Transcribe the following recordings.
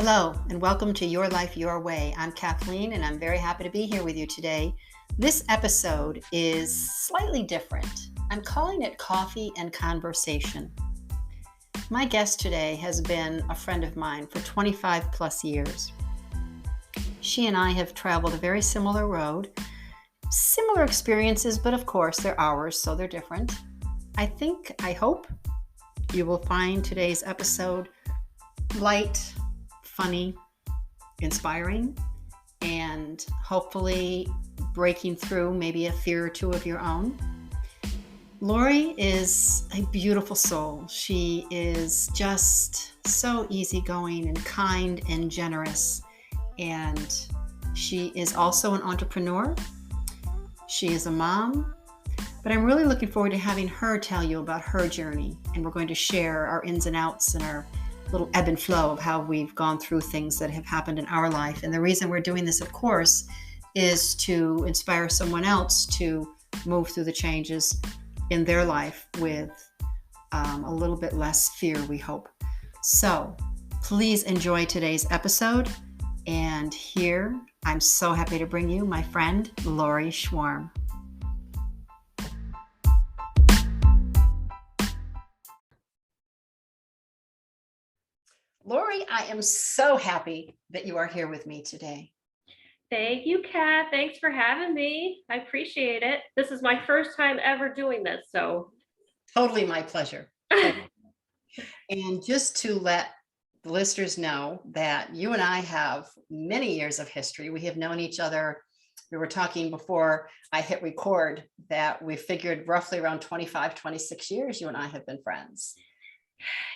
Hello, and welcome to Your Life, Your Way. I'm Kathleen, and I'm very happy to be here with you today. This episode is slightly different. I'm calling it Coffee and Conversation. My guest today has been a friend of mine for 25 plus years. She and I have traveled a very similar road, similar experiences, but of course they're ours, so they're different. I hope you will find today's episode light, funny, inspiring, and hopefully breaking through maybe a fear or two of your own. Laurie is a beautiful soul. She is just so easygoing and kind and generous. And she is also an entrepreneur. She is a mom. But I'm really looking forward to having her tell you about her journey. And we're going to share our ins and outs and our little ebb and flow of how we've gone through things that have happened in our life. And the reason we're doing this, of course, is to inspire someone else to move through the changes in their life with a little bit less fear, we hope. So please enjoy today's episode. And here, I'm so happy to bring you my friend, Laurie Schworm. Laurie, I am so happy that you are here with me today. Thank you, Kat. Thanks for having me. I appreciate it. This is my first time ever doing this, so. Totally my pleasure. And just to let the listeners know that you and I have many years of history. We have known each other. We were talking before I hit record that we figured roughly around 25, 26 years you and I have been friends.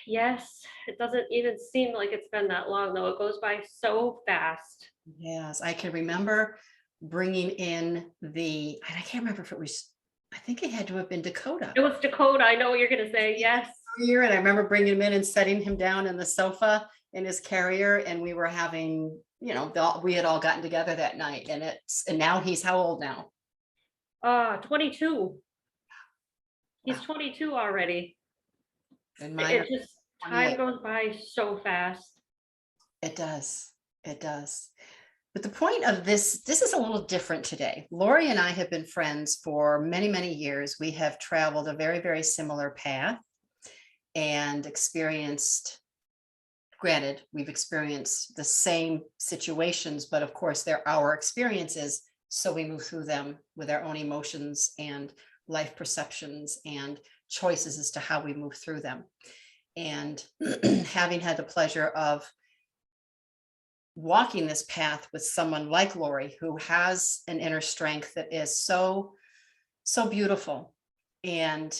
Yes, it doesn't even seem like it's been that long, though. It goes by so fast. Yes, I can remember bringing in I can't remember if it was, I think it had to have been Dakota. It was Dakota. I know what you're going to say. Yes. And I remember bringing him in and setting him down in the sofa in his carrier, and we were having, we had all gotten together that night, and now he's how old now? 22. He's 22 already. And time goes by so fast. It does. It does. But the point of this is a little different today. Laurie and I have been friends for many, many years. We have traveled a very, very similar path and we've experienced the same situations, but of course they're our experiences. So we move through them with our own emotions and life perceptions and choices as to how we move through them. And having had the pleasure of walking this path with someone like Laurie, who has an inner strength that is so, so beautiful. And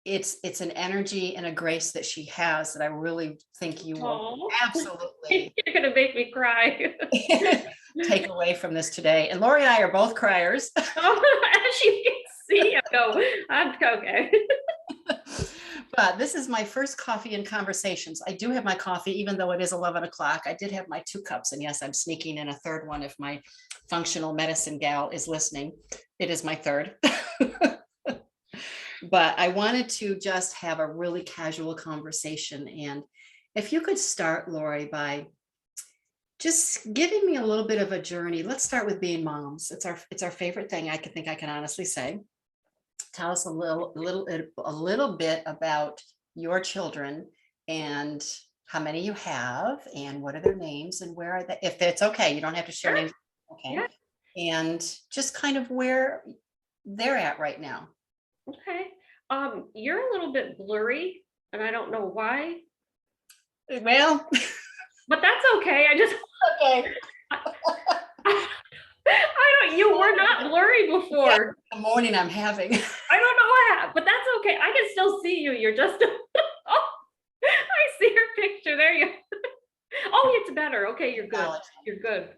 it's an energy and a grace that she has that I really think you will absolutely you're gonna make me cry. take away from this today. And Laurie and I are both criers. As you can see, I'm okay. But this is my first coffee and conversations. I do have my coffee, even though it is 11 o'clock. I did have my 2 cups. And yes, I'm sneaking in a third one if my functional medicine gal is listening. It is my third. But I wanted to just have a really casual conversation. And if you could start, Laurie, by just giving me a little bit of a journey. Let's start with being moms. It's our favorite thing. I can honestly say. Tell us a little bit about your children and how many you have and what are their names and where are they, if it's okay. You don't have to share names. Okay. Yeah. And just kind of where they're at right now. Okay. You're a little bit blurry and I don't know why. Well, but that's okay. Okay. You were not blurry before. Yeah, the morning I'm having. I don't know what happened, but that's okay. I can still see you. You're just, oh, I see your picture. There you Oh, it's better. Okay, you're good. You're good.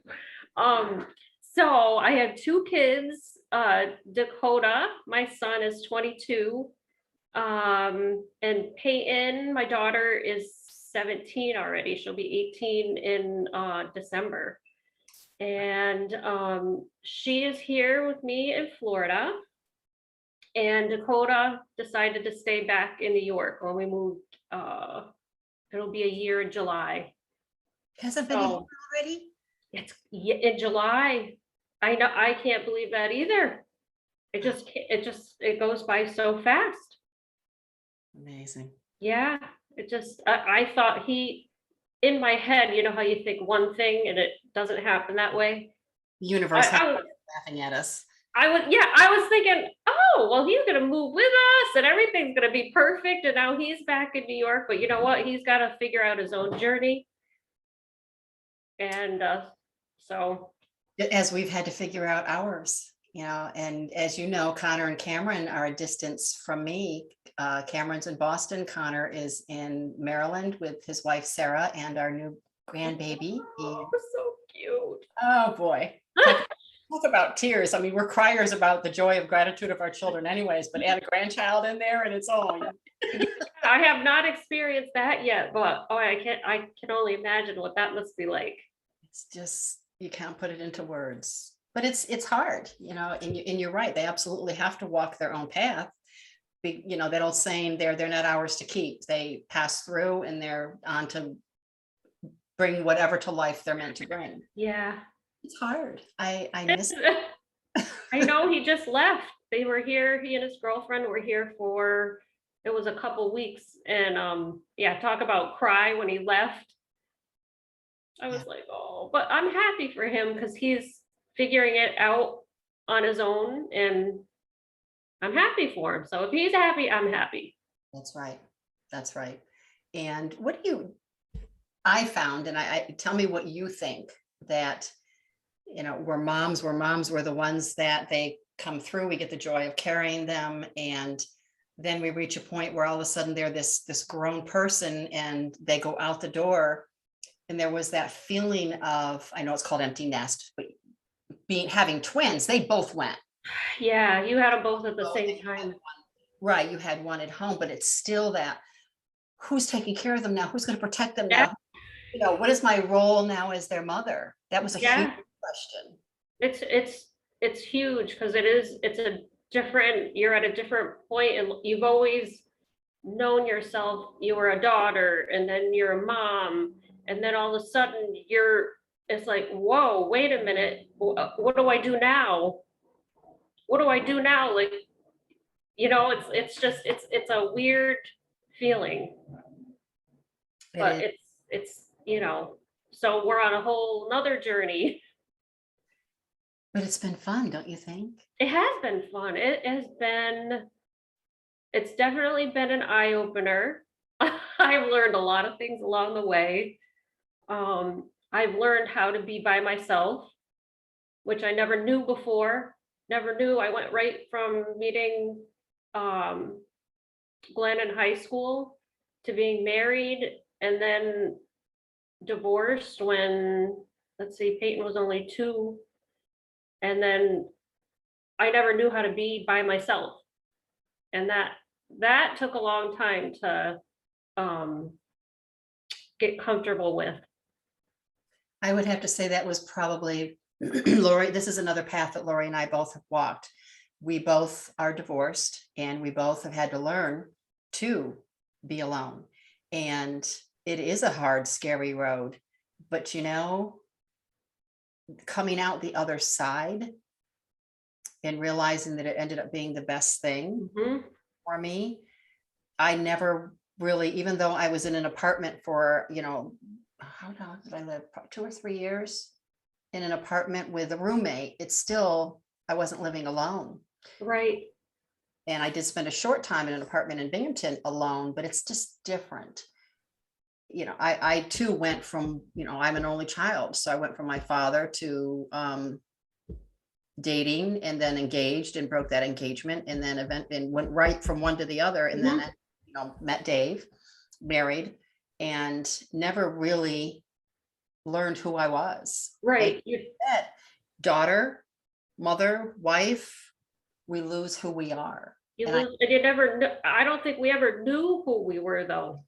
So I have 2 kids. Dakota, my son, is 22. And Peyton, my daughter, is 17 already. She'll be 18 in December. And she is here with me in Florida. And Dakota decided to stay back in New York when we moved. It'll be a year in July. Hasn't been a year So already? in July. I know, I can't believe that either. It goes by so fast. Amazing. Yeah, I thought in my head, you know how you think one thing and it doesn't happen that way? The I universe has I was laughing at us. I was thinking, "Oh, well, he's gonna move with us and everything's gonna be perfect, and now he's back in New York," but you know what? He's gotta figure out his own journey, and, so As we've had to figure out ours, and as you know, Connor and Cameron are a distance from me. Cameron's in Boston. Connor is in Maryland with his wife, Sarah, and our new grandbaby. oh, so cute. Oh boy. Talk about tears. I mean, we're criers about the joy of gratitude of our children anyways, but add a grandchild in there and it's all. I have not experienced that yet, but, oh, I can only imagine what that must be like. It's just, you can't put it into words. But it's hard, and you're right. They absolutely have to walk their own path. That old saying, they're not ours to keep. They pass through and they're on to bring whatever to life they're meant to bring. Yeah. It's hard. I miss. I know he just left. They were here, he and his girlfriend were here for it was a couple weeks, and, yeah, talk about cry when he left. I Yeah, was like, "Oh," but I'm happy for him because he's figuring it out on his own, and I'm happy for him. So if he's happy, I'm happy. that's right. That's right. And what do you I found, and I tell me what you think, that we're the ones that they come through, we get the joy of carrying them, and then we reach a point where all of a sudden they're this grown person and they go out the door, and there was that feeling of, I know it's called empty nest, but having twins, they both went. Yeah, you had them both at the Oh, same time. right, you had one at home, but it's still that, who's taking care of them now, who's going to protect them Yeah, now, what is my role now as their mother? That was a huge yeah. question. It's huge because it's a different you're at a different point, and you've always known yourself, you were a daughter and then you're a mom, and then all of a sudden it's like, whoa, wait a minute, what do I do now? What do I do now? Like, it's just it's a weird feeling, It but is. so we're on a whole nother journey. But it's been fun, don't you think? It has been fun. It's definitely been an eye opener. I've learned a lot of things along the way. I've learned how to be by myself, which I never knew before. Never knew. I went right from meeting um, Glenn in high school to being married and then divorced when, let's see, Peyton was only 2. And then I never knew how to be by myself. And that took a long time to um, get comfortable with. I would have to say that was probably Lori. This is another path that Lori and I both have walked. We both are divorced and we both have had to learn to be alone. And it is a hard, scary road. But coming out the other side and realizing that it ended up being the best thing Mhm. for me, I never really, even though I was in an apartment for, how long did I live? 2 or 3 years in an apartment with a roommate. It's still, I wasn't living alone. Right. And I did spend a short time in an apartment in Binghamton alone, but it's just different. I too went from, I'm an only child. So I went from my father to dating and then engaged and broke that engagement and then and went right from one to the other. And Mhm. then, met Dave, married, and never really learned who I was. And Right. that daughter, mother, wife, we lose who we are. You And lose, and you never knew. I don't think we ever knew who we were, though.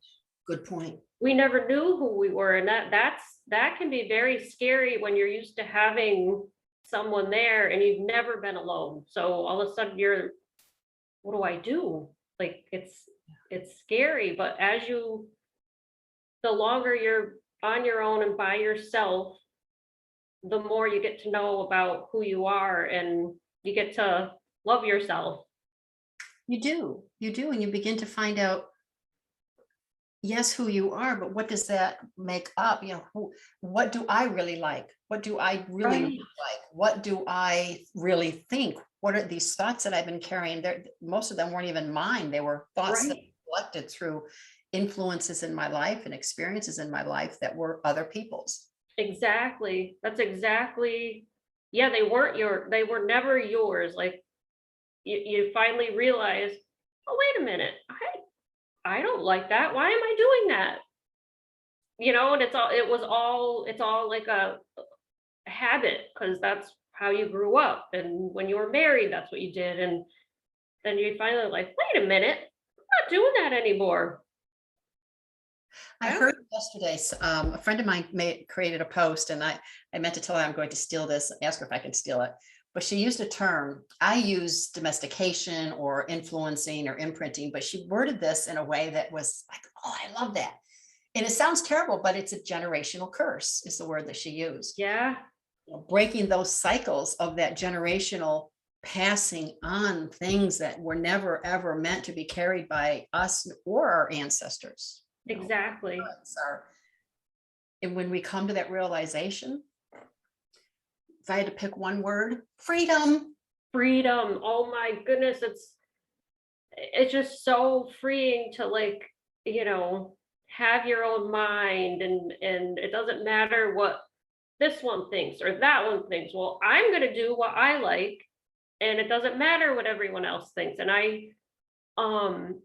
good point. We never knew who we were, and that can be very scary when you're used to having someone there and you've never been alone. So all of a sudden what do I do? Like it's scary, but the longer you're on your own and by yourself, the more you get to know about who you are and you get to love yourself. You do, and you begin to find out, yes, who you are, but what does that make up? What do I really like? What do I really Right. like? What do I really think? What are these thoughts that I've been carrying? Most of them weren't even mine. They were thoughts that Right. I collected through influences in my life and experiences in my life that were other people's. Exactly. That's exactly, yeah, they were never yours. Like you finally realize, oh, wait a minute. I don't like that. Why am I doing that? And it's all like a habit because that's how you grew up. And when you were married, that's what you did. And then you finally like, wait a minute, I'm not doing that anymore. I I don't, heard yesterday, a friend of mine created a post, and I meant to tell her I'm going to steal this, ask her if I can steal it. But she used a term. I use domestication or influencing or imprinting, but she worded this in a way that was like, oh, I love that. And it sounds terrible, but it's a generational curse, is the word that she used. yeah, Breaking those cycles of that generational passing on things that were never ever meant to be carried by us or our ancestors. exactly. Parents are, and when we come to that realization, if I had to pick one word, freedom. Freedom. Oh my goodness. It's just so freeing to like, you know, have your own mind and it doesn't matter what this one thinks or that one thinks. Well, I'm going to do what I like and it doesn't matter what everyone else thinks. And I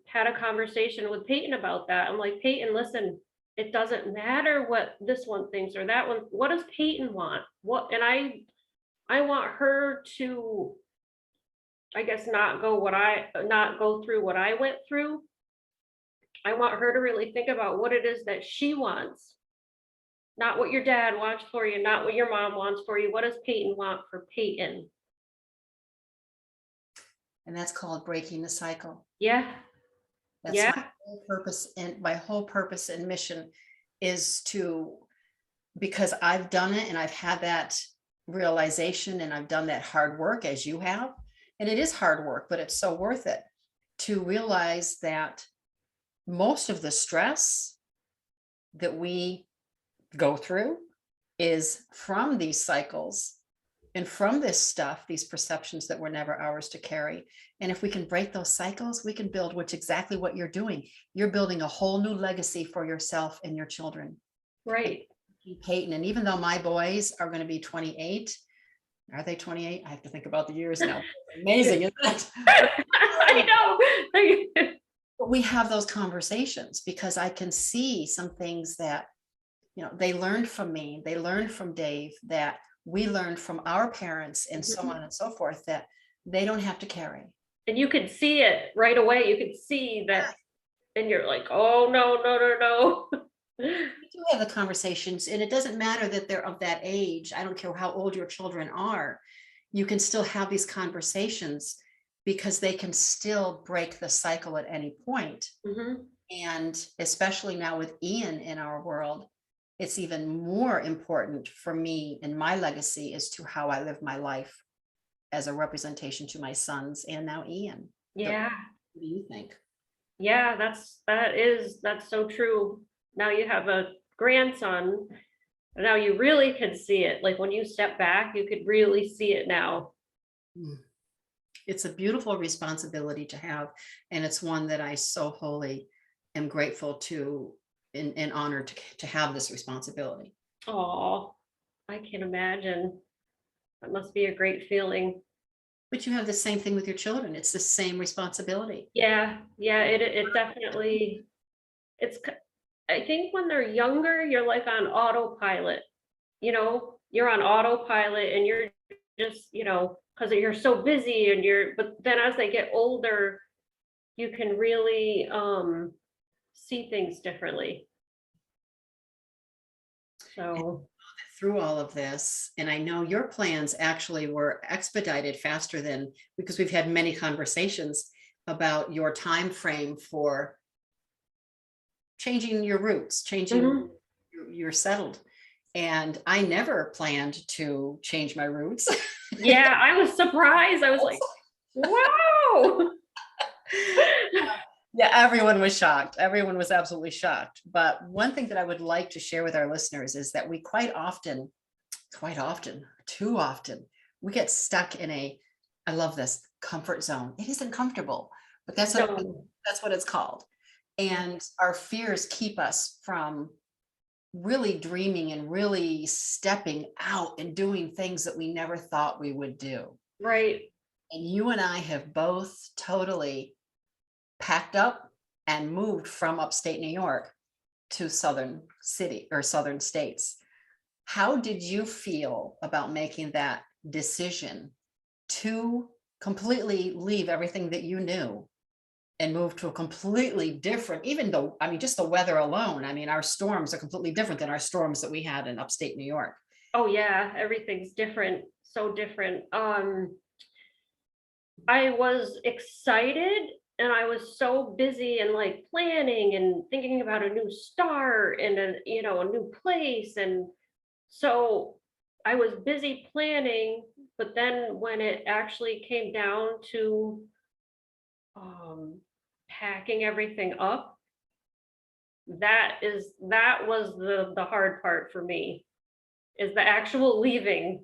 had a conversation with Peyton about that. I'm like, Peyton, listen, it doesn't matter what this one thinks or that one. What does Peyton want? I want her to, I guess, not go through what I went through. I want her to really think about what it is that she wants, not what your dad wants for you, not what your mom wants for you. What does Peyton want for Peyton? And that's called breaking the cycle. Yeah, That's my yeah, whole purpose, and my whole purpose and mission is to, because I've done it and I've had that realization and I've done that hard work as you have. And it is hard work, but it's so worth it to realize that most of the stress that we go through is from these cycles and from this stuff, these perceptions that were never ours to carry. And if we can break those cycles, we can build, which exactly what you're doing. You're building a whole new legacy for yourself and your children. right. Peyton, and even though my boys are going to be 28, are they 28? I have to think about the years now. Amazing, isn't it? I know. But we have those conversations because I can see some things that, they learned from me, they learned from Dave, that we learned from our parents, and so on and so forth, that they don't have to carry. And you could see it right away. You could see that, and you're like, oh no, no, no, no. We do have the conversations, and it doesn't matter that they're of that age. I don't care how old your children are. You can still have these conversations because they can still break the cycle at any point. Mhm. And especially now with Ian in our world, it's even more important for me and my legacy as to how I live my life as a representation to my sons and now Ian. Yeah. What do you think? Yeah, that's so true. Now you have a grandson. Now you really can see it. Like when you step back, you could really see it now. Mm. It's a beautiful responsibility to have, and it's one that I so wholly am grateful to and honored to have this responsibility. Oh, I can imagine. That must be a great feeling. But you have the same thing with your children. It's the same responsibility. Yeah, yeah, it definitely I think when they're younger, you're like on autopilot. You're on autopilot and you're just, because you're so busy but then as they get older, you can really see things differently. So, Through all of this, and I know your plans actually were expedited faster than, because we've had many conversations about your time frame for changing your roots, changing mhm, you're settled. And I never planned to change my roots. Yeah, I was surprised. I was like, wow. Yeah, everyone was shocked. Everyone was absolutely shocked. But one thing that I would like to share with our listeners is that we quite often, too often, we get stuck in I love this, comfort zone. It isn't comfortable, but No, that's what it's called. And our fears keep us from really dreaming and really stepping out and doing things that we never thought we would do. right. And you and I have both totally packed up and moved from upstate New York to southern states. How did you feel about making that decision to completely leave everything that you knew and move to a completely different, even though, I mean, just the weather alone, I mean, our storms are completely different than our storms that we had in upstate New York. Oh yeah, everything's different, so different. I was excited and I was so busy and like planning and thinking about a new start and a new place. And so I was busy planning, but then when it actually came down to um packing everything up, that was the hard part for me, is the actual leaving.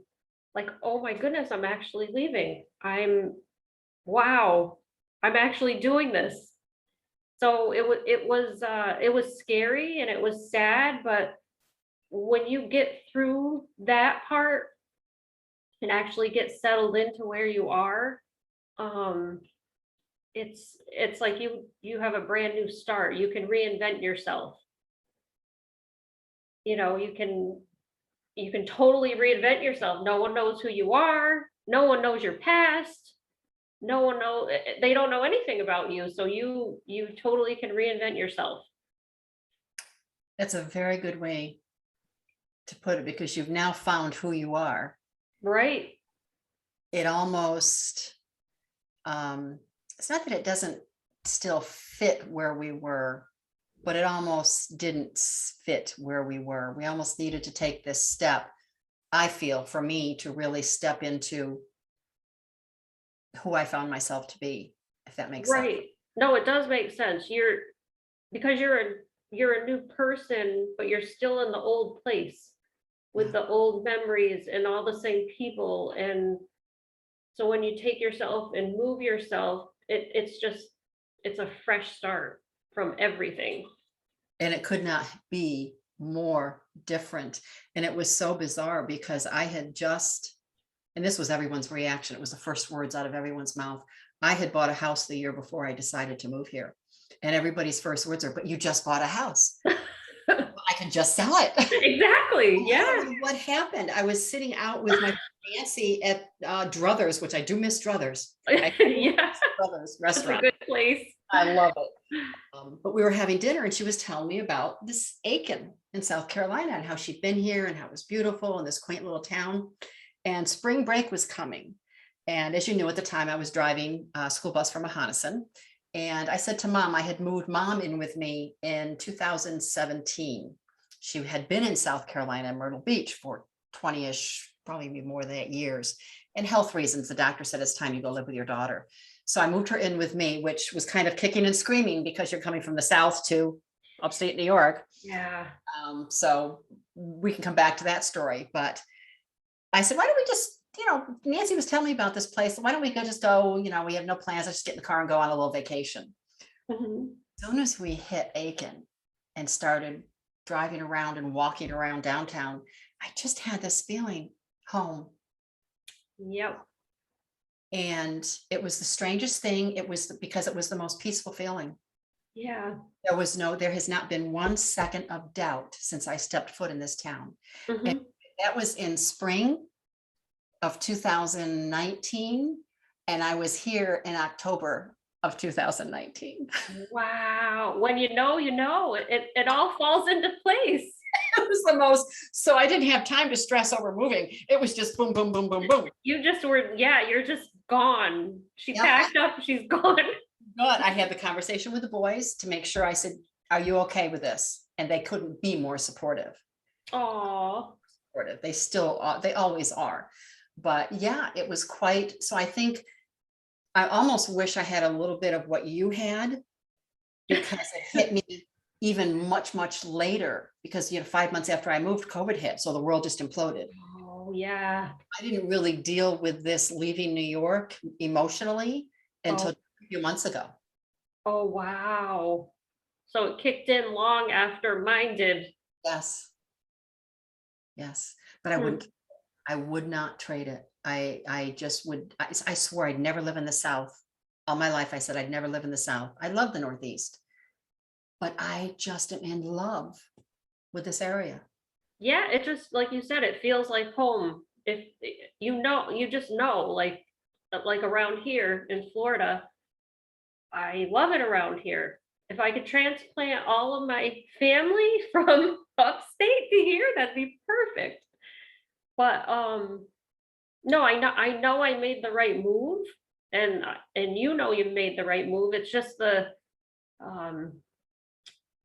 Like, oh my goodness, I'm actually leaving. Wow, I'm actually doing this. So it was scary and it was sad, but when you get through that part and actually get settled into where you are, um, it's like you have a brand new start. You can reinvent yourself. You can totally reinvent yourself. No one knows who you are. No one knows your past. No one know they don't know anything about you. So you totally can reinvent yourself. That's a very good way to put it, because you've now found who you are. Right. It almost, it's not that it doesn't still fit where we were, but it almost didn't fit where we were. We almost needed to take this step, I feel, for me to really step into who I found myself to be, if that makes sense. Right. No, it does make sense. Because you're a new person, but you're still in the old place with the old memories and all the same people. And so when you take yourself and move yourself, it's a fresh start from everything. And it could not be more different. And it was so bizarre because I had just, and this was everyone's reaction, it was the first words out of everyone's mouth. I had bought a house the year before I decided to move here. And everybody's first words are, but you just bought a house. I can just sell it. Exactly. Yeah. What happened? I was sitting out with my Nancy at Druthers, which I do miss Druthers. Yeah. Druthers That's a restaurant. good place. I love it. But we were having dinner and she was telling me about this Aiken in South Carolina and how she'd been here and how it was beautiful and this quaint little town. And spring break was coming. And as you knew, at the time I was driving a school bus from Mahonison. And I said to Mom, I had moved Mom in with me in 2017. She had been in South Carolina, Myrtle Beach, for 20-ish, probably more than that, years. And health reasons, the doctor said it's time you go live with your daughter. So I moved her in with me, which was kind of kicking and screaming because you're coming from the South to upstate New York. Yeah. So we can come back to that story. But I said, why don't we just, Nancy was telling me about this place. Why don't we just go, we have no plans. Let's just get in the car and go on a little vacation. Mm-hmm. As soon as we hit Aiken and started driving around and walking around downtown, I just had this feeling, home. Yep. And it was the strangest thing. It was because it was the most peaceful feeling. Yeah. There has not been 1 second of doubt since I stepped foot in this town. Mm-hmm. And that was in spring of 2019. And I was here in October of 2019. Wow. When you know, it all falls into place. It was the most, so I didn't have time to stress over moving. It was just boom, boom, boom, boom, boom. You just were, yeah, you're just gone. She packed up, she's gone. But I had the conversation with the boys to make sure. I said, are you okay with this? And they couldn't be more supportive. Oh, supportive. They still are, they always are. But yeah, it was quite, so I think I almost wish I had a little bit of what you had, because it hit me even much, much later, because 5 months after I moved, COVID hit. So the world just imploded. oh yeah. I didn't really deal with this leaving New York emotionally until Oh, a few months ago. oh wow. So it kicked in long after mine did. Yes, yes. But Hmm. I would not trade it. I just would, I swore I'd never live in the South. All my life, I said I'd never live in the South. I love the Northeast, but I just am in love with this area. Yeah, it just like you said, it feels like home. If you know, you just know, like around here in Florida, I love it around here. If I could transplant all of my family from upstate to here, that'd be perfect. But no, I know I made the right move, and you know you made the right move. It's just the um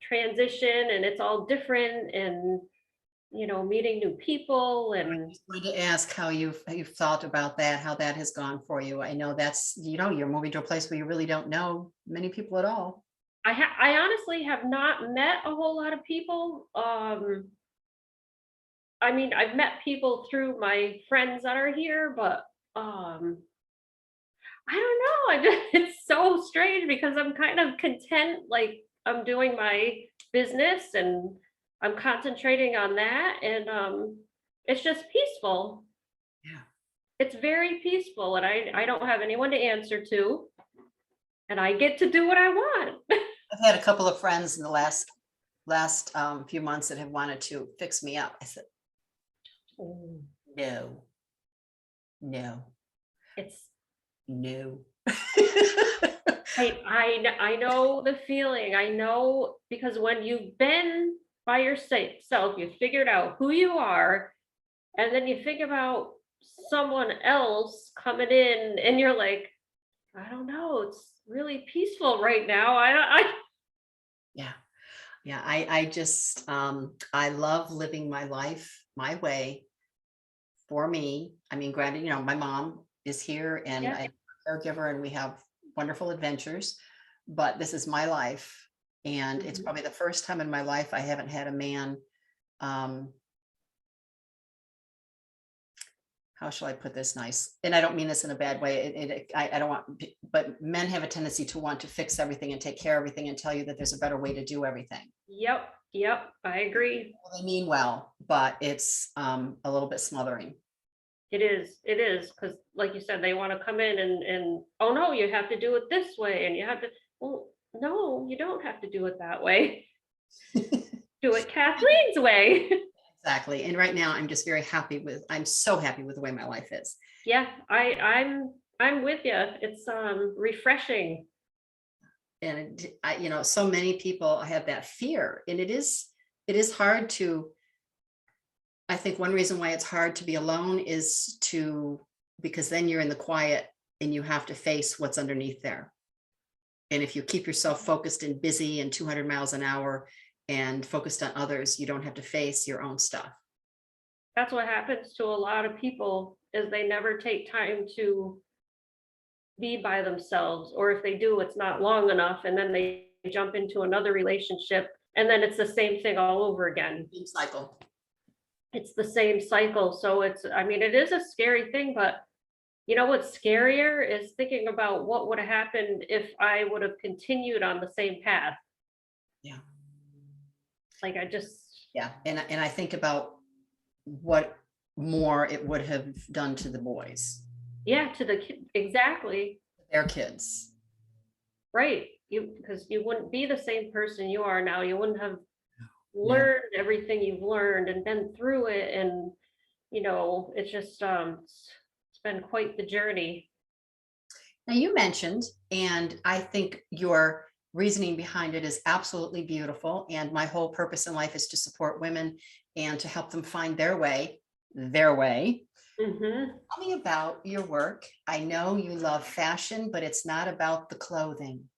transition, and it's all different, and meeting new people, and Just wanted to ask how you've thought about that, how that has gone for you. I know that's, you're moving to a place where you really don't know many people at all. I honestly have not met a whole lot of people. I mean, I've met people through my friends that are here, but um I don't know. It's so strange because I'm kind of content, like I'm doing my business and I'm concentrating on that, and it's just peaceful. Yeah. It's very peaceful, and I don't have anyone to answer to, and I get to do what I want. I've had a couple of friends in the last few months that have wanted to fix me up. I said, Mm. no, no, It's no. I know the feeling. I know because when you've been by yourself, you figured out who you are, and then you think about someone else coming in, and you're like, I don't know, it's really peaceful right now. I Yeah. Yeah. I just, I love living my life my way for me. I mean, granted, my mom is here and yeah. I'm a caregiver and we have wonderful adventures, but this is my life. And it's Mhm. probably the first time in my life I haven't had a man, um, how shall I put this nice? And I don't mean this in a bad way. I don't want, but men have a tendency to want to fix everything and take care of everything and tell you that there's a better way to do everything. Yep, yep, I agree. Well, they mean well, but it's a little bit smothering. It is, because like you said, they wanna come in and, "Oh, no, you have to do it this way, and you have to." Well, no, you don't have to do it that way. Do it Kathleen's way. Exactly. And right now, I'm so happy with the way my life is. Yeah, I'm with you. It's, refreshing. And so many people have that fear, and it is hard to, I think one reason why it's hard to be alone is because then you're in the quiet and you have to face what's underneath there. And if you keep yourself focused and busy and 200 miles an hour and focused on others, you don't have to face your own stuff. That's what happens to a lot of people, is they never take time to be by themselves, or if they do, it's not long enough, and then they jump into another relationship, and then it's the same thing all over again. Sleep cycle. It's the same cycle, so I mean, it is a scary thing, but you know what's scarier is thinking about what would have happened if I would have continued on the same path. Yeah. Like, I just Yeah. And I think about what more it would have done to the boys, yeah, to the kid exactly, their kids. right. Because you wouldn't be the same person you are now. You wouldn't have No. learned everything you've learned and been through it, and it's just it's been quite the journey. Now you mentioned, and I think your reasoning behind it is absolutely beautiful. And my whole purpose in life is to support women and to help them find their way, their way. Hmm. Tell me about your work. I know you love fashion, but it's not about the clothing.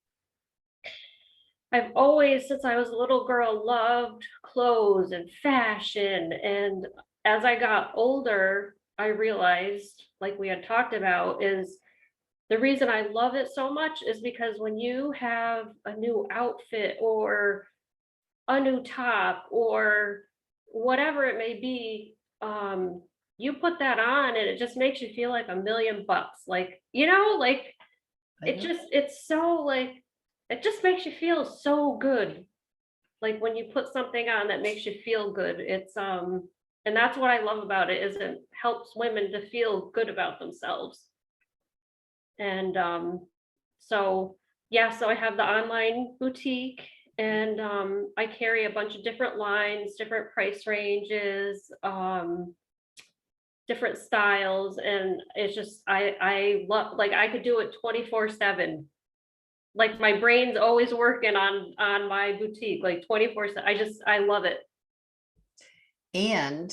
I've always, since I was a little girl, loved clothes and fashion. And as I got older, I realized, like we had talked about, is the reason I love it so much is because when you have a new outfit or a new top or whatever it may be, you put that on and it just makes you feel like $1,000,000. Like, like I know. it's so like, it just makes you feel so good. Like when you put something on that makes you feel good, and that's what I love about it, is it helps women to feel good about themselves. And so yeah, so I have the online boutique, and I carry a bunch of different lines, different price ranges, different styles, and it's just I love, like I could do it 24/7. Like my brain's always working on my boutique, like 24/7. I love it. And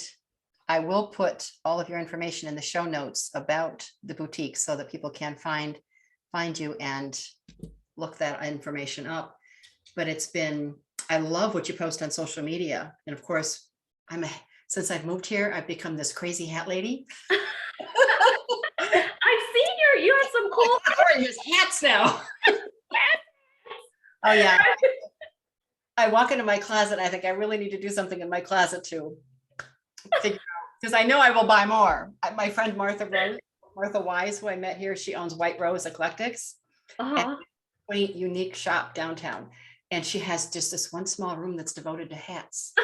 I will put all of your information in the show notes about the boutique so that people can find you and look that information up. But I love what you post on social media. And of course, since I've moved here, I've become this crazy hat lady. I've seen you have some cool Wearing these hats now. Oh yeah. I walk into my closet. I think I really need to do something in my closet to figure out, because I know I will buy more. My friend Martha Wise, who I met here, she owns White Rose Eclectics, Uh-huh. quaint, unique shop downtown. And she has just this one small room that's devoted to hats.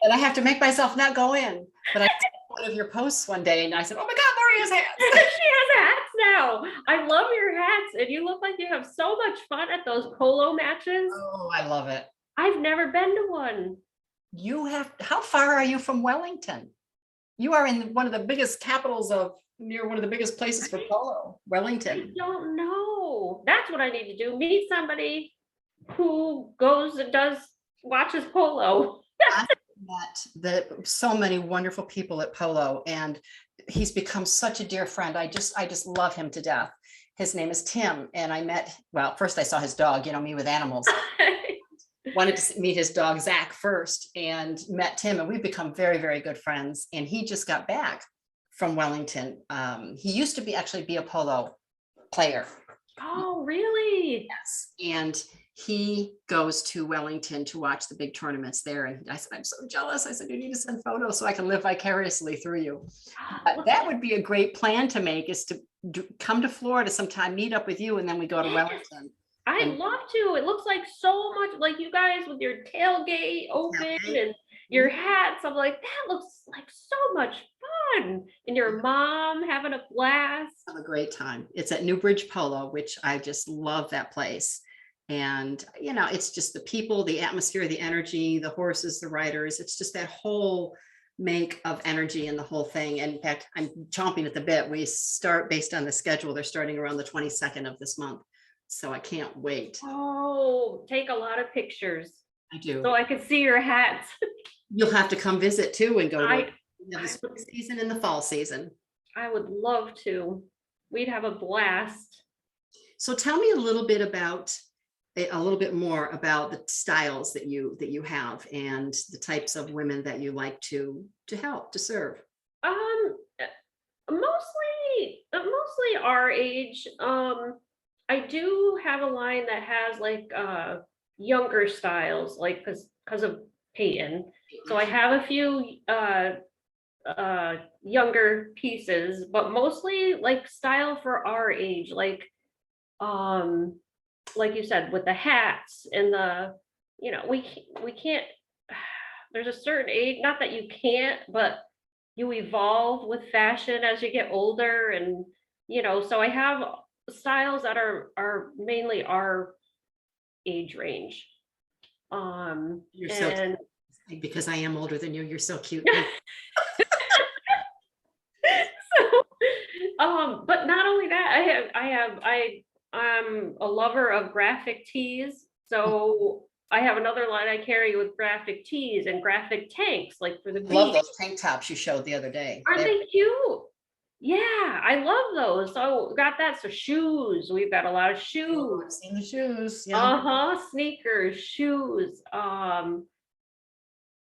And I have to make myself not go in. But I saw one of your posts one day and I said, oh my God, Laurie has hats. She has hats now. I love your hats, and you look like you have so much fun at those polo matches. Oh, I love it. I've never been to one. How far are you from Wellington? You are in one of the biggest near one of the biggest places for polo, I Wellington. don't know. That's what I need to do. Meet somebody who goes and watches polo. I met so many wonderful people at polo, and he's become such a dear friend. I just love him to death. His name is Tim, and first I saw his dog, me with animals. Wanted to meet his dog Zach first, and met Tim, and we've become very, very good friends. And he just got back from Wellington. He used to actually be a polo player. Oh, really? Yes. And he goes to Wellington to watch the big tournaments there. And I said, I'm so jealous. I said, you need to send photos so I can live vicariously through you. That would be a great plan to make, is to come to Florida sometime, meet up with you, and then we go to Wellington. I'd love to. It looks like so much like you guys with your tailgate open and your hats. I'm like, that looks like so much fun. And your mom having a blast. Have a great time. It's at Newbridge Polo, which I just love that place. And, it's just the people, the atmosphere, the energy, the horses, the riders. It's just that whole make of energy in the whole thing. And in fact, I'm chomping at the bit. We start based on the schedule. They're starting around the 22nd of this month. So I can't wait. Oh, take a lot of pictures. I do. So I can see your hats. You'll have to come visit too and go to the spring season and the fall season. I would love to. We'd have a blast. So tell me a little bit more about the styles that you have and the types of women that you like to help, to serve. Mostly our age. I do have a line that has like younger styles, like because of Peyton. So I have a few younger pieces, but mostly like style for our age, like you said, with the hats and we can't, there's a certain age, not that you can't, but you evolve with fashion as you get older. And so I have styles that are mainly our age range. You're so, because I am older than you, you're so cute. But not only that, I'm a lover of graphic tees. So I have another line I carry with graphic tees and graphic tanks, like for the beach. Love those tank tops you showed the other day. Aren't they cute? Yeah, I love those. So got that. So shoes, we've got a lot of Oh, I've shoes. seen the shoes. Yeah. Uh-huh, sneakers, shoes.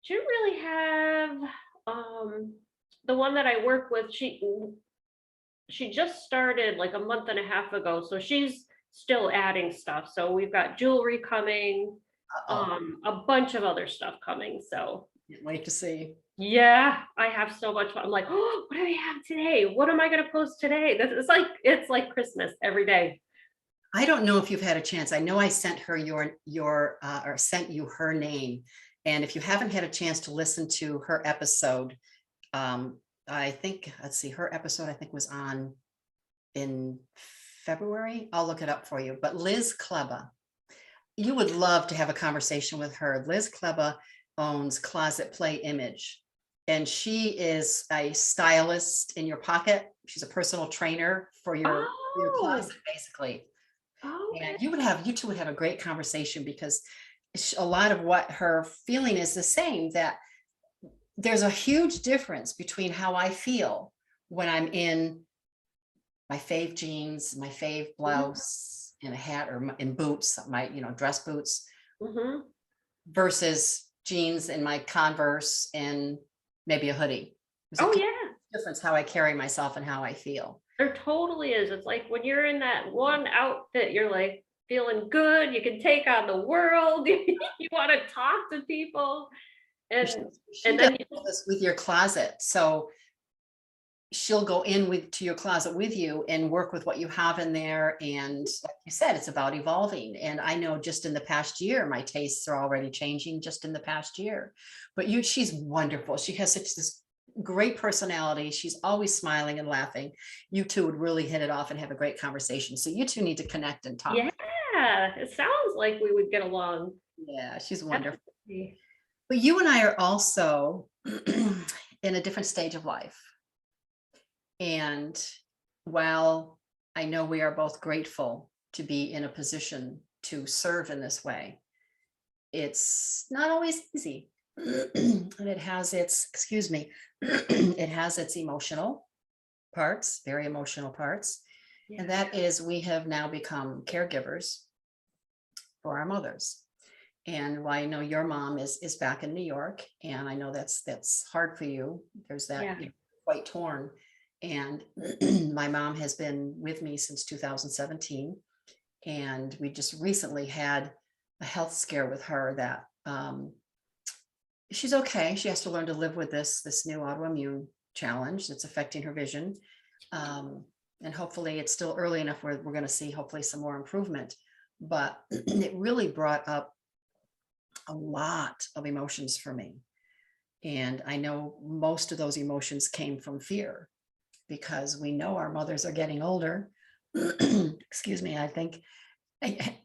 She didn't really have the one that I work with, she just started like a month and a half ago, so she's still adding stuff. So we've got jewelry coming, Uh-oh. a bunch of other stuff coming. So Can't wait to see. yeah, I have so much fun. I'm like, oh, what do they have today? What am I gonna post today? This is like it's like Christmas every day. I don't know if you've had a chance. I know I sent her or sent you her name. And if you haven't had a chance to listen to her episode, I think, let's see, her episode I think was on in February. I'll look it up for you. But Liz Kleba, you would love to have a conversation with her. Liz Kleba owns Closet Play Image, and she is a stylist in your pocket. She's a personal trainer for your Oh, closet, basically. okay. And you two would have a great conversation because a lot of what her feeling is the same, that there's a huge difference between how I feel when I'm in my fave jeans, my fave Mhm, blouse, and a hat, or in boots, my, dress boots, mhm. versus jeans and my Converse and maybe a hoodie. There's a Oh huge yeah. difference how I carry myself and how I feel. There totally is. It's like when you're in that one outfit, you're like feeling good, you can take on the world, you wanna talk to people, She and she and does then you all just this with your closet. So she'll go in to your closet with you and work with what you have in there. And like you said, it's about evolving. And I know just in the past year, my tastes are already changing just in the past year. But she's wonderful. She has such this great personality. She's always smiling and laughing. You two would really hit it off and have a great conversation. So you two need to connect and yeah, talk. it sounds like we would get along. Yeah, she's wonderful. Definitely. But you and I are also in a different stage of life. And while I know we are both grateful to be in a position to serve in this way, it's not always easy. And it has its, excuse me, it has its emotional parts, very emotional parts. Yeah, And that is, we have now become caregivers for our mothers. And while I know your mom is back in New York, and I know that's hard for you, there's that, yeah, quite torn. And my mom has been with me since 2017, and we just recently had a health scare with her that she's okay. She has to learn to live with this new autoimmune challenge that's affecting her vision. And hopefully it's still early enough where we're going to see hopefully some more improvement. But it really brought up a lot of emotions for me. And I know most of those emotions came from fear, because we know our mothers are getting older. Excuse me, I think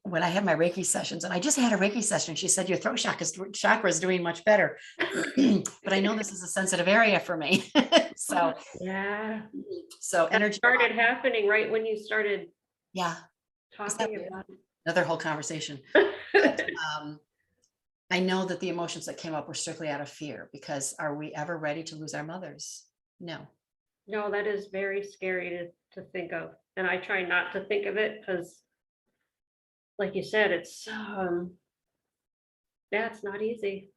when I have my Reiki sessions, and I just had a Reiki session, she said your throat chakra is doing much better. But I know this is a sensitive area for me. so yeah. so That energy, started happening right when you started yeah, is that talking weird? about Another whole conversation. But it. I know that the emotions that came up were strictly out of fear, because are we ever ready to lose our mothers? No. No, that is very scary to think of, and I try not to think of it because, like you said, it's yeah, it's not easy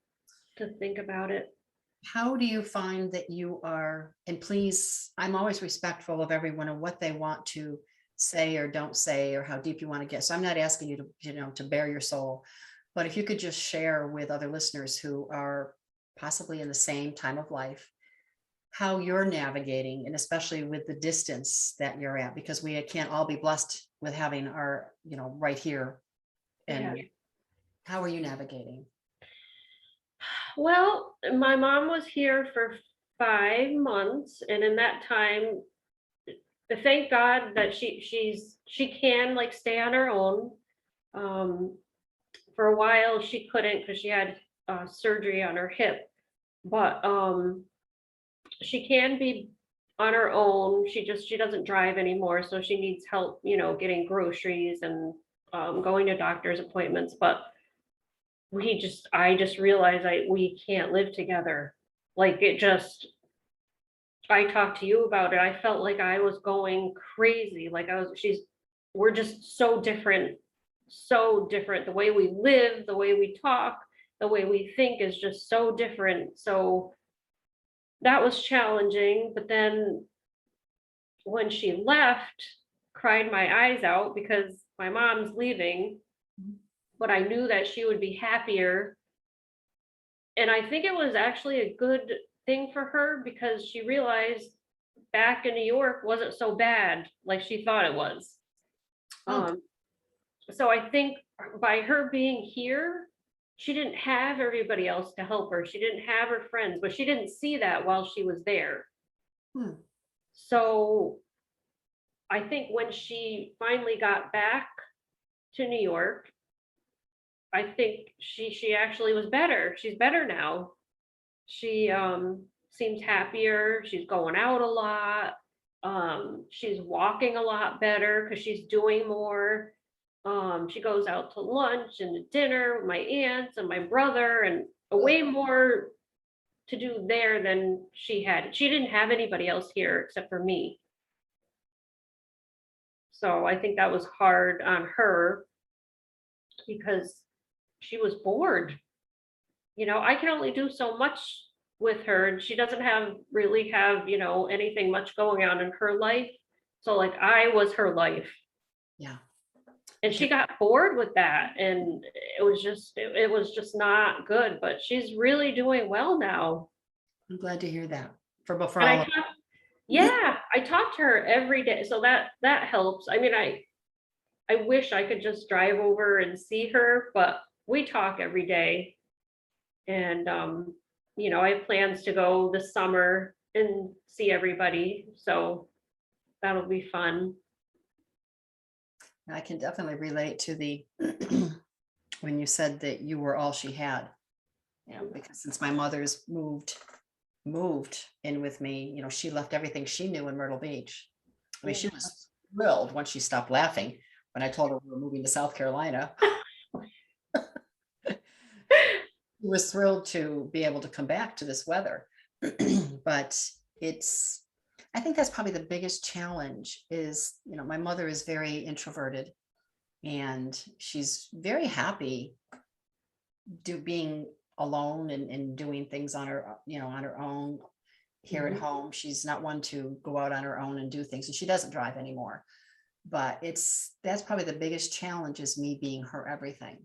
to think about it. How do you find that you are, and please, I'm always respectful of everyone and what they want to say or don't say, or how deep you want to get. So I'm not asking you to, to bare your soul, but if you could just share with other listeners who are possibly in the same time of life, how you're navigating, and especially with the distance that you're at, because we can't all be blessed with having our, right here. Yeah. And how are you navigating? Well, my mom was here for 5 months, and in that time, thank God that she can like stay on her own. Um, for a while she couldn't because she had surgery on her hip, but she can be on her own. She doesn't drive anymore, so she needs help, getting groceries and going to doctor's appointments. But I just realized we can't live together. Like it just I talked to you about it, I felt like I was going crazy. Like we're just so different, so different. The way we live, the way we talk, the way we think is just so different. So that was challenging. But then when she left, cried my eyes out because my mom's leaving, but I knew that she would be happier. And I think it was actually a good thing for her because she realized back in New York wasn't so bad like she thought it was. Oh, Um, so I think by her being here, she didn't have everybody else to help her. She didn't have her friends, but she didn't see that while she was there. hmm. So I think when she finally got back to New York, I think she actually was better. She's better now. She seems happier. She's going out a lot. She's walking a lot better because she's doing more. She goes out to lunch and to dinner with my aunts and my brother, and way more to do there than she had. She didn't have anybody else here except for me. So I think that was hard on her because she was bored. I can only do so much with her, and she doesn't really have, anything much going on in her life. So like I was her life. Yeah. And she got bored with that, and it was just not good, but she's really doing well now. I'm glad to hear that for And all of I talk to her every day, so that helps. I mean, I wish I could just drive over and see her, but we talk every day. And I have plans to go this summer and see everybody, so that'll be fun. I can definitely relate to the when you said that you were all she had. Because since my mother's moved in with me, she left everything she knew in Myrtle Beach. I mean, she was thrilled once she stopped laughing when I told her we were moving to South Carolina. She was thrilled to be able to come back to this weather. But I think that's probably the biggest challenge is, my mother is very introverted and she's very happy being alone and doing things on her own here at home. She's not one to go out on her own and do things, and she doesn't drive anymore. But that's probably the biggest challenge is me being her everything.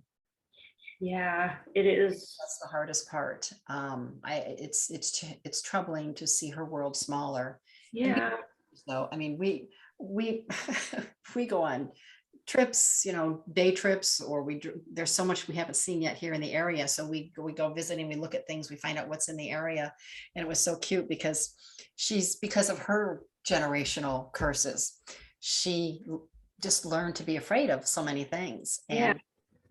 Yeah, it is. That's the hardest part. It's troubling to see her world smaller. Yeah. So I mean, we we go on trips, day trips, or there's so much we haven't seen yet here in the area. So we go visiting, we look at things, we find out what's in the area. And it was so cute because because of her generational curses, she just learned to be afraid of so many things. Yeah. And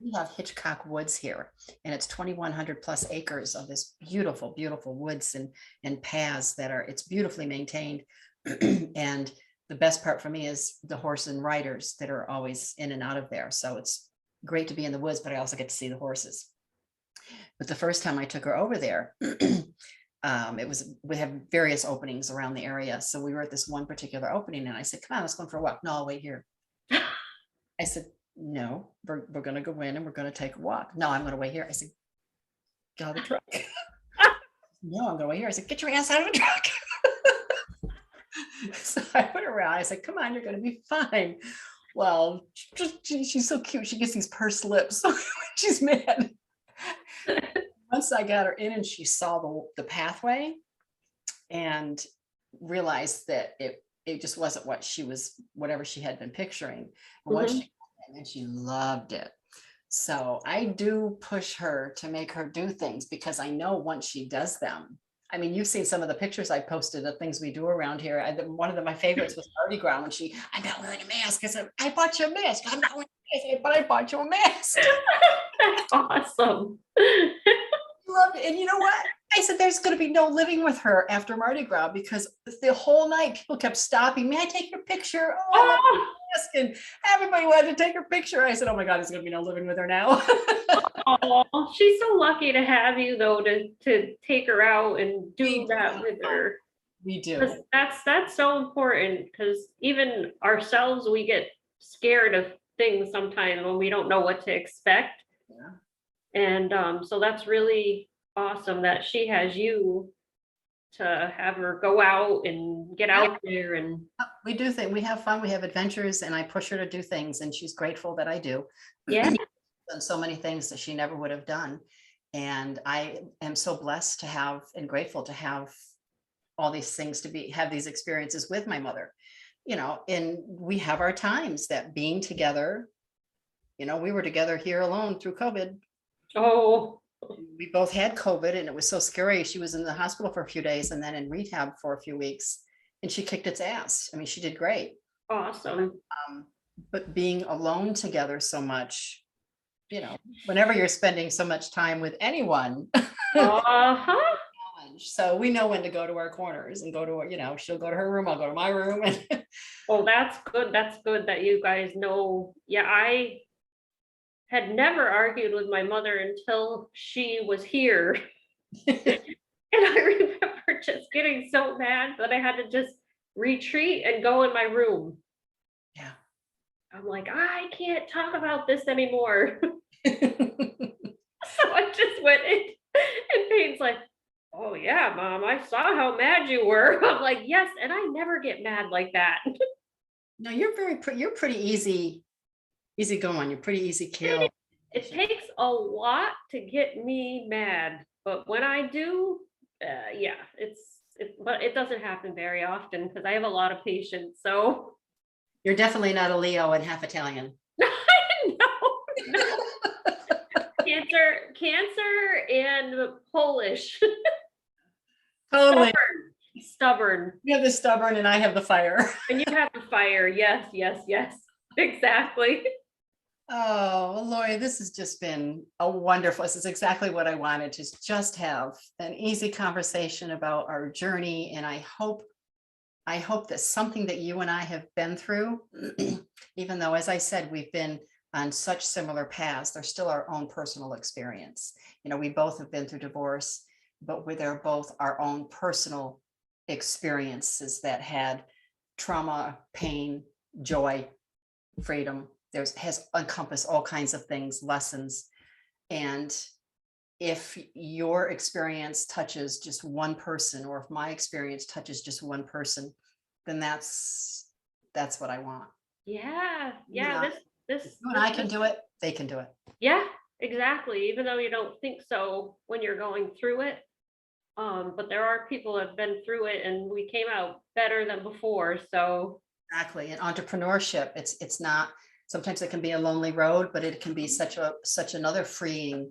we have Hitchcock Woods here, and it's 2,100 plus acres of this beautiful, beautiful woods and paths it's beautifully maintained. And the best part for me is the horse and riders that are always in and out of there. So it's great to be in the woods, but I also get to see the horses. But the first time I took her over there, we have various openings around the area. So we were at this one particular opening and I said, come on, let's go for a walk. No, I'll wait here. I said, no, we're going to go in and we're going to take a walk. No, I'm going to wait here. I said, get out of the truck. No, I'm going to wait here. I said, get your ass out of the truck. So I went around. I said, come on, you're going to be fine. Well, she's so cute. She gets these pursed lips when she's mad. Once I got her in and she saw the pathway and realized that it just wasn't whatever she had been picturing. And once she and she loved it. So I do push her to make her do things because I know once she does them. I mean, you've seen some of the pictures I posted of things we do around here. One of my favorites was Mardi Gras when I'm not wearing a mask. I said, I bought you a mask. I'm not wearing a mask, but I bought you a mask. That's awesome. Loved it. And you know what? I said, there's going to be no living with her after Mardi Gras because the whole night people kept stopping. May I take your picture? Oh. And everybody wanted to take her picture. I said, oh my God, there's going to be no living with her now. Oh, she's so lucky to have you though, to take her out and do that with her. We do. 'Cause that's so important, because even ourselves, we get scared of things sometimes when we don't know what to expect. Yeah. And so that's really awesome that she has you to have her go out and get Yeah, out there and we do think we have fun, we have adventures, and I push her to do things, and she's grateful that I do. yeah. Done so many things that she never would have done. And I am so blessed to have and grateful to have all these things to have these experiences with my mother. And we have our times that being together, we were together here alone through COVID. Oh, We both had COVID and it was so scary. She was in the hospital for a few days and then in rehab for a few weeks, and she kicked its ass. I mean, she did great. awesome. But being alone together so much, whenever you're spending so much time with anyone, Uh-huh. challenge. So we know when to go to our corners and go to, she'll go to her room, I'll go to my room. And Oh, that's good. That's good that you guys know. Yeah, I had never argued with my mother until she was here. And I remember just getting so mad that I had to just retreat and go in my room. yeah. I'm like, I can't talk about this anymore. So I just went in, and Peyton's like, oh yeah, Mom, I saw how mad you were. I'm like, yes, and I never get mad like that. No, you're you're pretty easy going. You're pretty easy kill. It takes a lot to get me mad, but when I do, yeah, but it doesn't happen very often because I have a lot of patience. So You're definitely not a Leo and half Italian. no, no, cancer, and Polish. Totally. Stubborn. You have the stubborn and I have the fire. And you have the fire. Yes, yes, yes. Exactly. Oh, well, Lori, this has just been this is exactly what I wanted, to just have an easy conversation about our journey. And I hope that something that you and I have been through, even though, as I said, we've been on such similar paths, they're still our own personal experience. We both have been through divorce, but they're both our own personal experiences that had trauma, pain, joy, freedom. Has encompassed all kinds of things, lessons. And if your experience touches just one person, or if my experience touches just one person, then that's what I want. Yeah, yeah. Yeah. This You and I can do it, they can do it. Yeah, exactly. Even though you don't think so when you're going through it. But there are people that have been through it and we came out better than before. So Exactly. And entrepreneurship, it's not, sometimes it can be a lonely road, but it can be such another freeing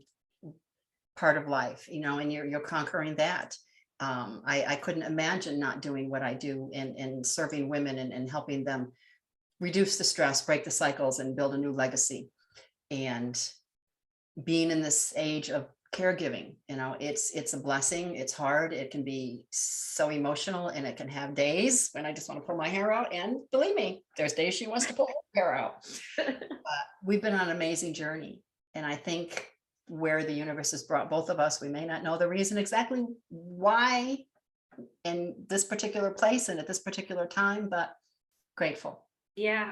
part of life, and you're conquering that. I couldn't imagine not doing what I do and serving women and helping them reduce the stress, break the cycles, and build a new legacy. And being in this age of caregiving, it's a blessing. It's hard. It can be so emotional, and it can have days when I just want to pull my hair out. And believe me, there's days she wants to pull her hair out. But we've been on an amazing journey. And I think where the universe has brought both of us, we may not know the reason exactly why in this particular place and at this particular time, but grateful. yeah,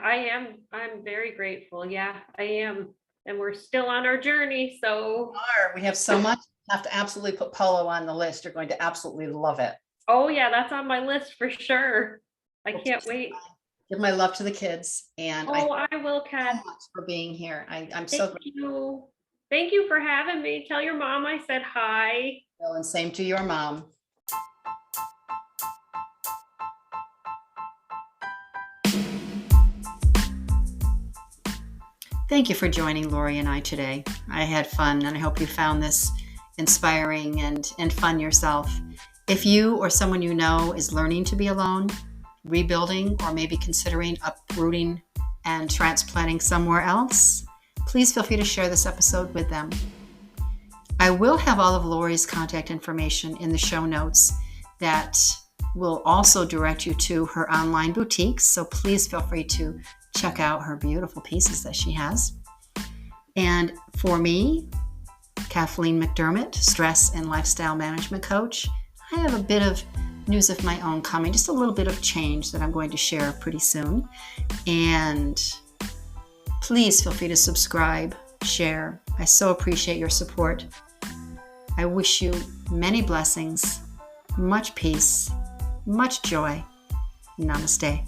I'm very grateful. Yeah, I am. And we're still on our journey. So We have so much. Have to absolutely put polo on the list. You're going to absolutely love it. oh yeah, that's on my list for sure. I can't wait. Give my love to the kids, and Oh, I will, so Kat. much for being here. I'm so Thank you. Thank you for having me. Tell your mom I said hi. grateful, and same to your mom. Thank you for joining Laurie and I today. I had fun, and I hope you found this inspiring and fun yourself. If you or someone you know is learning to be alone, rebuilding, or maybe considering uprooting and transplanting somewhere else, please feel free to share this episode with them. I will have all of Laurie's contact information in the show notes that will also direct you to her online boutiques, so please feel free to check out her beautiful pieces that she has. And for me, Kathleen McDermott, stress and lifestyle management coach, I have a bit of news of my own coming, just a little bit of change that I'm going to share pretty soon. And please feel free to subscribe, share. I so appreciate your support. I wish you many blessings, much peace, much joy. Namaste.